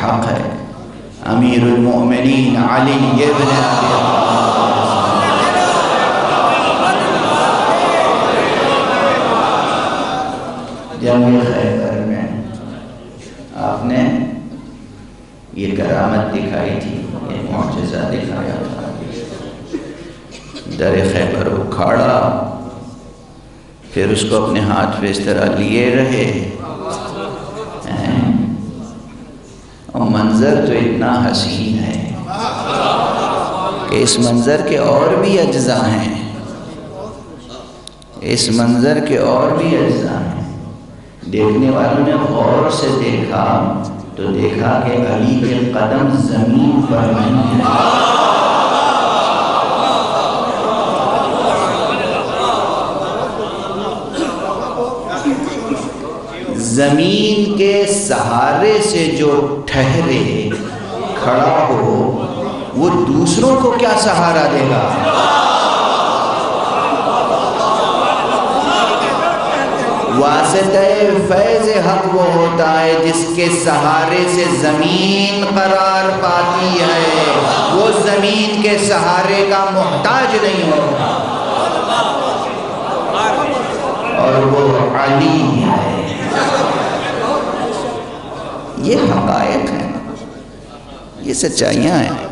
حق ہے امیر المؤمنین علی ابن ابی طالب۔ جنگ خیبر میں آپ نے یہ کرامت دکھائی تھی، یہ معجزہ دکھایا تھا، در خیبر اکھاڑا، پھر اس کو اپنے ہاتھ پہ اس طرح لیے رہے، اور منظر تو اتنا حسین ہے کہ اس منظر کے اور بھی اجزاء ہیں، اس منظر کے اور بھی اجزاء ہیں۔ دیکھنے والوں نے غور سے دیکھا تو دیکھا کہ علی کے قدم زمین پر نہیں ہیں، زمین کے سہارے سے جو ٹھہرے کھڑا ہو وہ دوسروں کو کیا سہارا دے گا؟ واسطہ فیض حق وہ ہوتا ہے جس کے سہارے سے زمین قرار پاتی ہے، وہ زمین کے سہارے کا محتاج نہیں ہوتا، اور وہ علی ہے۔ یہ حقائق ہیں، یہ سچائیاں ہیں۔